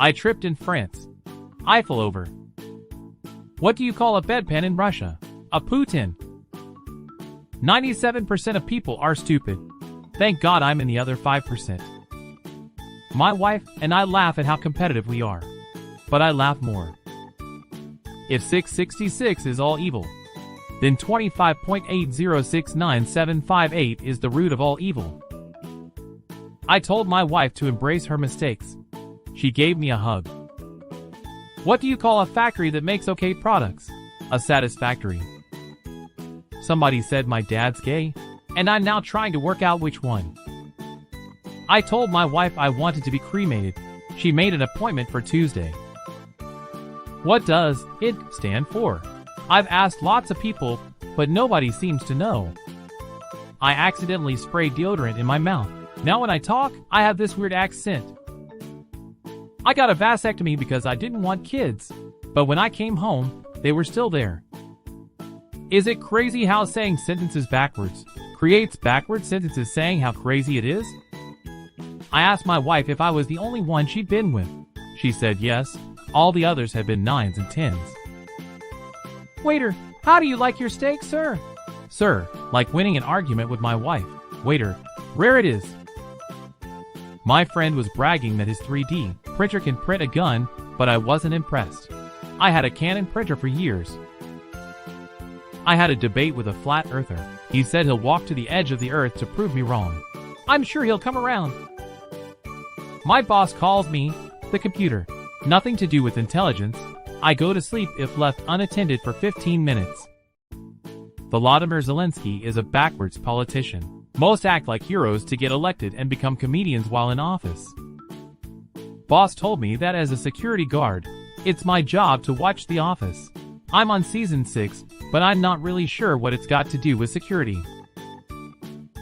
I tripped in France. Eiffel over. What do you call a bedpan in Russia? A Putin. 97% of people are stupid. Thank God I'm in the other 5%. My wife and I laugh at how competitive we are. But I laugh more. If 666 is all evil, then 25.8069758 is the root of all evil. I told my wife to embrace her mistakes. She gave me a hug. What do you call a factory that makes okay products? A satisfactory. Somebody said my dad's gay, and I'm now trying to work out which one. I told my wife I wanted to be cremated. She made an appointment for Tuesday. What does IT stand for? I've asked lots of people, but nobody seems to know. I accidentally sprayed deodorant in my mouth. Now when I talk, I have this weird accent. I got a vasectomy because I didn't want kids, but when I came home, they were still there. Is it crazy how saying sentences backwards creates backward sentences saying how crazy it is? I asked my wife if I was the only one she'd been with. She said yes, all the others had been 9s and 10s. Waiter, how do you like your steak, sir? Sir, like winning an argument with my wife. Waiter, rare it is. My friend was bragging that his 3D printer can print a gun, but I wasn't impressed. I had a Canon printer for years. I had a debate with a flat earther. He said he'll walk to the edge of the earth to prove me wrong. I'm sure he'll come around. My boss calls me the computer. Nothing to do with intelligence. I go to sleep if left unattended for 15 minutes. Volodymyr Zelensky is a backwards politician. Most act like heroes to get elected and become comedians while in office. Boss told me that as a security guard, it's my job to watch The Office. I'm on season 6, but I'm not really sure what it's got to do with security.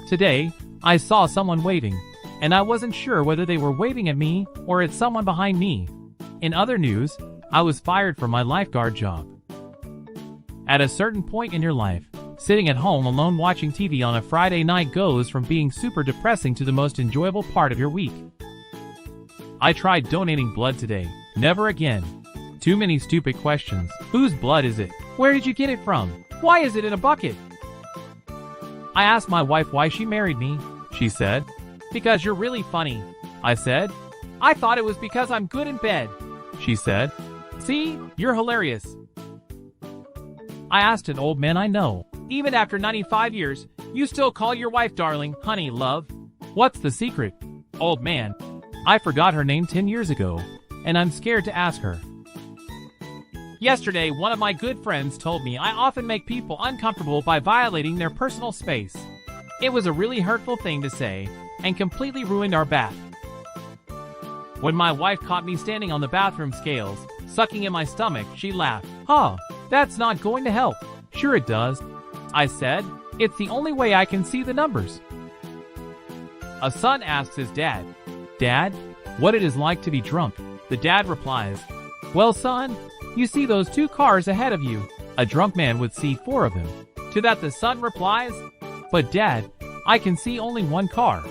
Today, I saw someone waving, and I wasn't sure whether they were waving at me or at someone behind me. In other news, I was fired from my lifeguard job. At a certain point in your life, sitting at home alone watching TV on a Friday night goes from being super depressing to the most enjoyable part of your week. I tried donating blood today. Never again. Too many stupid questions. Whose blood is it? Where did you get it from? Why is it in a bucket? I asked my wife why she married me. She said, because you're really funny. I said, I thought it was because I'm good in bed. She said, see, you're hilarious. I asked an old man I know, even after 95 years, you still call your wife darling, honey, love? What's the secret? Old man, I forgot her name 10 years ago, and I'm scared to ask her. Yesterday, one of my good friends told me I often make people uncomfortable by violating their personal space. It was a really hurtful thing to say, and completely ruined our bath. When my wife caught me standing on the bathroom scales, sucking in my stomach, she laughed. Huh, that's not going to help. Sure it does. I said, it's the only way I can see the numbers. A son asks his dad, Dad, what it is like to be drunk? The dad replies, well, son, you see those 2 cars ahead of you. A drunk man would see 4 of them. To that the son replies, but Dad, I can see only 1 car.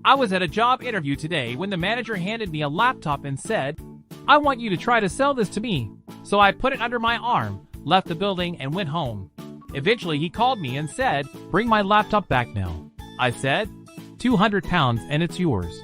I was at a job interview today when the manager handed me a laptop and said, I want you to try to sell this to me. So I put it under my arm, left the building, and went home. Eventually he called me and said, bring my laptop back now. I said, 200 pounds and it's yours.